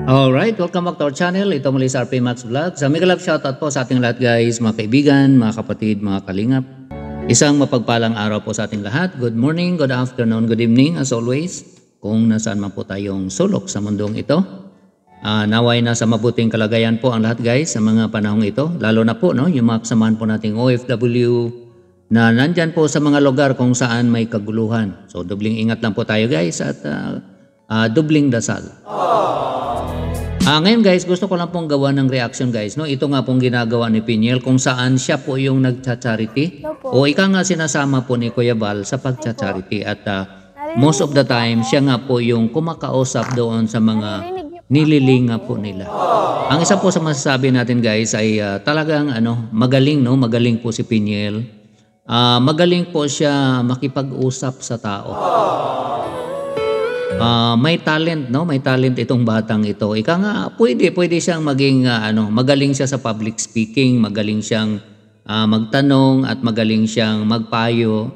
Alright, welcome back to our channel. Ito muli sa RP Max Vlog. Sa mega love shoutout po sa ating lahat guys, mga kaibigan, mga kapatid, mga kalingap. Isang mapagpalang araw po sa ating lahat. Good morning, good afternoon, good evening as always. Kung nasaan man po tayong sulok sa mundong ito. Naway na sa mabuting kalagayan po ang lahat guys sa mga panahong ito. Lalo na po yung mga kasamahan po nating OFW na nandyan po sa mga lugar kung saan may kaguluhan. So dobling ingat lang po tayo guys at dobling dasal. Ngayon guys, gusto ko lang pong gawa ng reaction guys. Ito nga pong ginagawa ni Piniel kung saan siya po yung nagcha-charity. O ika nga sinasama po ni Kuya Bal sa pagcha-charity. At most of the time, siya nga po yung kumakausap doon sa mga nililinga po nila. Ang isa po sa masasabi natin guys ay talagang magaling, magaling po si Piniel. Magaling po siya makipag-usap sa tao. May talent, may talent itong batang ito. Ika nga, pwede siyang maging, magaling siya sa public speaking, magaling siyang magtanong at magaling siyang magpayo.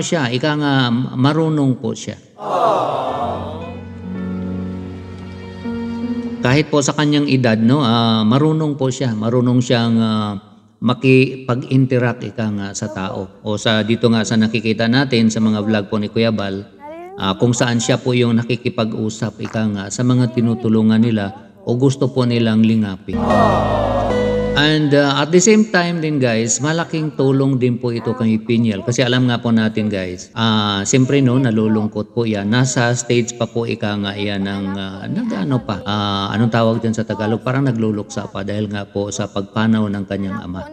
Siya, ika nga, marunong po siya. Kahit po sa kanyang edad, marunong po siya, marunong siyang makipag-interact ika nga sa tao. O dito nga sa nakikita natin sa mga vlog po ni Kuya Bal, kung saan siya po yung nakikipag-usap ika nga sa mga tinutulungan nila o gusto po nilang lingapin. And at the same time din guys, malaking tulong din po ito kay Piniel. Kasi alam nga po natin guys, siyempre nalulungkot po yan. Nasa stage pa po ika nga yan ng anong tawag dyan sa Tagalog? Parang nagluluksa pa dahil nga po sa pagpanaw ng kanyang ama.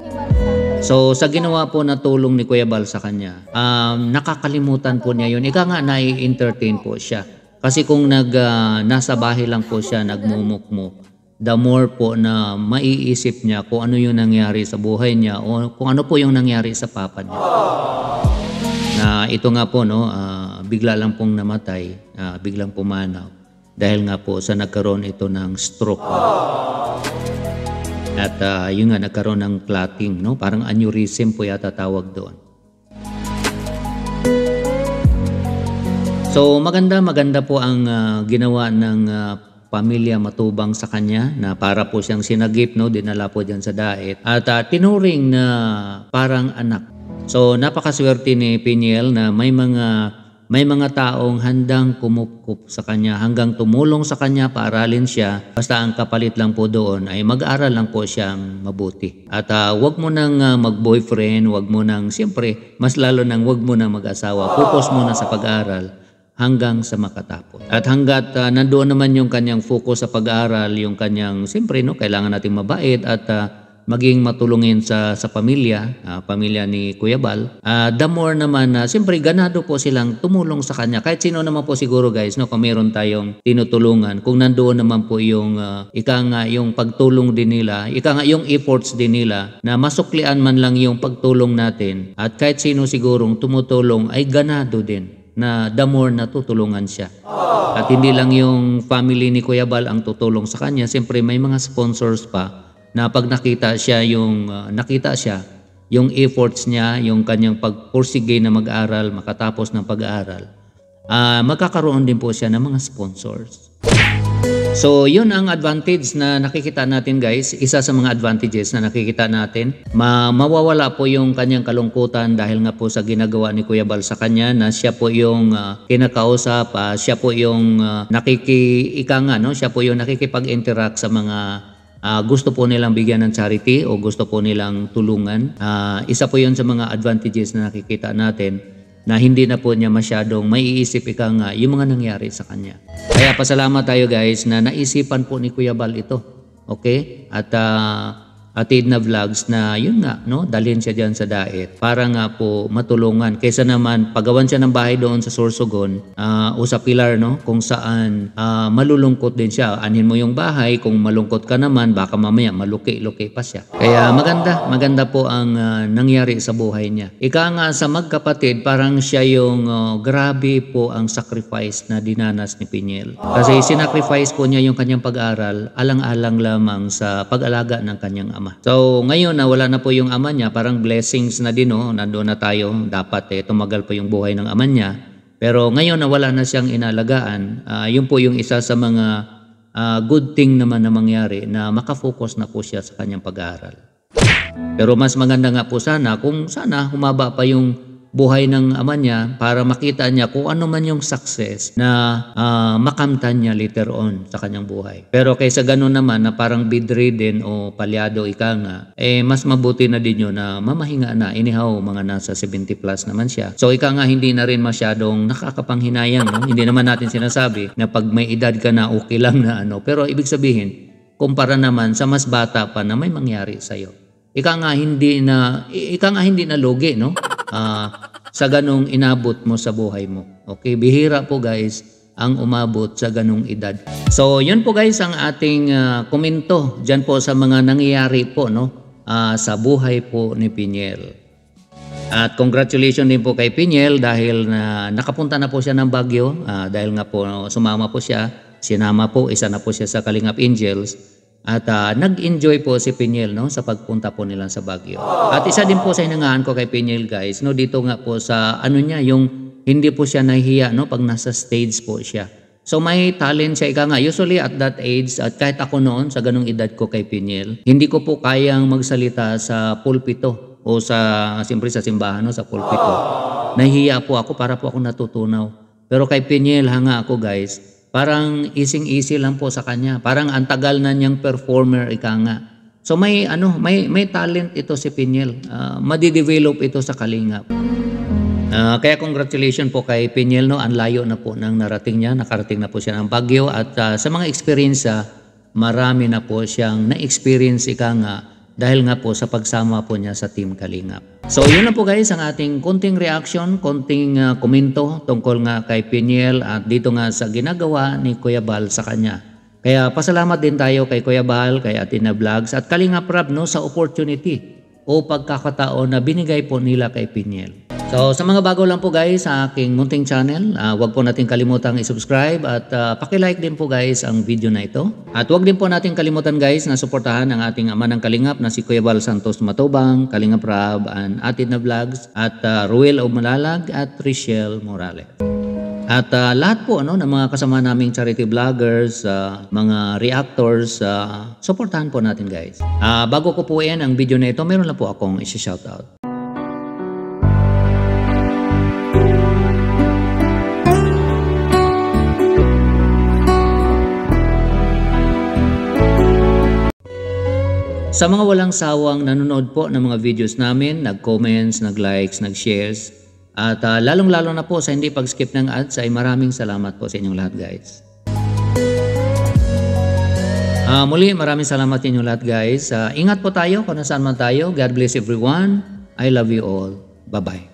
So sa ginawa po na tulong ni Kuya Bal sa kanya, nakakalimutan po niya yun. Ika nga nai-entertain po siya. Kasi kung nasa bahay lang po siya nagmumukmuk, the more po na maiisip niya kung ano yung nangyari sa buhay niya o kung ano po yung nangyari sa papa niya. Na ito nga po bigla lang pong namatay, biglang pumanaw dahil nga po sa nagkaroon ito ng stroke. At yun nga, nagkaroon ng clotting, parang aneurysm po yata tawag doon. So maganda po ang ginawa ng pamilya Matubang sa kanya na para po siyang sinagip, dinala po dyan sa daet. At tinuring na parang anak. So napakaswerte ni Piniel na may mga taong handang kumupkup sa kanya, hanggang tumulong sa kanya, paaralin siya. Basta ang kapalit lang po doon ay mag-aral lang po siyang mabuti. At wag mo nang mag-boyfriend, wag mo nang, siyempre, mas lalo nang wag mo nang mag-asawa. Focus muna sa pag-aral hanggang sa makatapos. At hanggat nandoon naman yung kanyang focus sa pag-aral, yung kanyang, siyempre, kailangan nating mabait at maging matulungin sa pamilya, pamilya ni Kuya Bal. The more naman na siyempre ganado po silang tumulong sa kanya. Kahit sino naman po siguro guys, kung meron tayong tinutulungan, kung nandoon naman po yung yung pagtulong din nila, yung efforts din nila na masuklian man lang yung pagtulong natin. At kahit sino sigurong tumutulong ay ganado din na the more na tutulungan siya. At hindi lang yung family ni Kuya Bal ang tutulong sa kanya, siyempre may mga sponsors pa na pag nakita siya yung efforts niya, yung kanyang pagpursige na mag-aral, makatapos ng pag-aaral, magkakaroon din po siya ng mga sponsors. So yun ang advantage na nakikita natin guys. Isa sa mga advantages na nakikita natin, mawawala po yung kanyang kalungkutan dahil nga po sa ginagawa ni Kuya Bal sa kanya, na siya po yung kinakausap, siya po yung siya po yung nakikipag-interact sa mga gusto po nilang bigyan ng charity o gusto po nilang tulungan. Isa po yun sa mga advantages na nakikita natin, na hindi na po niya masyadong maiisip yung mga nangyari sa kanya. Kaya pasalamat tayo guys na naisipan po ni Kuya Bal ito. Okay? At atid na vlogs na yun nga, dalhin siya dyan sa daet para nga po matulungan. Kaysa naman pagawan siya ng bahay doon sa Sorsogon o sa Pilar, kung saan malulungkot din siya. Anhin mo yung bahay, kung malungkot ka naman, baka mamaya maluki-luki pa siya. Kaya maganda po ang nangyari sa buhay niya. Ika nga sa magkapatid, parang siya yung grabe po ang sacrifice na dinanas ni Piniel. Kasi sinacrifice po niya yung kanyang pag-aral, alang-alang lamang sa pag-alaga ng kanyang ama. So ngayon na wala na po yung ama niya, parang blessings na din, nandoon na tayo. Dapat tumagal po yung buhay ng ama niya. Pero ngayon na wala na siyang inalagaan, yun po yung isa sa mga good thing naman na mangyari, na makafocus na po siya sa kanyang pag-aaral. Pero mas maganda nga po sana kung sana humaba pa yung buhay ng ama niya para makita niya kung ano man yung success na makamtan niya later on sa kanyang buhay. Pero kaysa ganun naman na parang bedridden o palyado ika nga, mas mabuti na din yun na mamahinga na. Anyhow, mga nasa 70 plus naman siya. So ika nga hindi na rin masyadong nakakapanghinayang. No? Hindi naman natin sinasabi na pag may edad ka na okay lang na ano. Pero ibig sabihin, kumpara naman sa mas bata pa na may mangyari sa'yo. Ika nga hindi na lugi, no? Sa ganong inabot mo sa buhay mo. Okay, bihira po guys ang umabot sa ganong edad. So, yun po guys ang ating komento dyan po sa mga nangyayari po, no? Sa buhay po ni Piñel. At congratulations din po kay Piñel dahil nakapunta na po siya ng Baguio. Dahil nga po sumama po siya, sinama po, isa na po siya sa Kalingap Angels. At nag-enjoy po si Piñel, no, sa pagpunta po nila sa Baguio. At isa din po sa hinangaan ko kay Piñel guys, no, dito nga po sa ano niya, yung hindi po siya nahihiya, no, pag nasa stage po siya. So may talent siya, ika nga. Usually at that age, at kahit ako noon sa ganung edad ko kay Piñel, hindi ko po kayang magsalita sa pulpito o siyempre sa simbahan, no, sa pulpito. Nahihiya po ako, para po ako natutunaw. Pero kay Piñel, hanga ako guys, parang easy lang po sa kanya. Parang ang tagal na niyang performer, ika nga. So may talent ito si Piñel. Madidevelop ito sa Kalingap. Kaya congratulations po kay Piñel, no. Ang layo na po nang narating niya. Nakarating na po siya ng Baguio. At sa mga experience, marami na po siyang na-experience, ika nga, dahil nga po sa pagsama po niya sa Team Kalingap. So yun na po guys ang ating konting reaction, konting komento tungkol nga kay Piñel at dito nga sa ginagawa ni Kuya Bal sa kanya. Kaya pasalamat din tayo kay Kuya Bal, kay Athena Vlogs at Kalingap Rab, no, sa opportunity o pagkakataon na binigay po nila kay Piñel. So sa mga bago lang po guys sa aking munting channel, huwag po natin kalimutang i-subscribe at paki-like din po guys ang video na ito. At huwag din po natin kalimutan guys na suportahan ang ating ama ng Kalingap na si Kuya Bal Santos Matubang, Kalingap Rab, and Athena Vlogs at Ruel Omalalag at Richelle Morales. At lahat po ng mga kasama naming charity vloggers, mga reactors, suportahan po natin guys. Bago ko po yan ang video na ito, meron lang po akong isi-shoutout. Sa mga walang sawang nanonood po ng mga videos namin, nag-comments, nag-likes, nag-shares, at lalong-lalo na po sa hindi pag-skip ng ads ay maraming salamat po sa inyong lahat guys. Muli maraming salamat sa inyong lahat guys. Ingat po tayo kung nasaan man tayo. God bless everyone. I love you all. Bye-bye.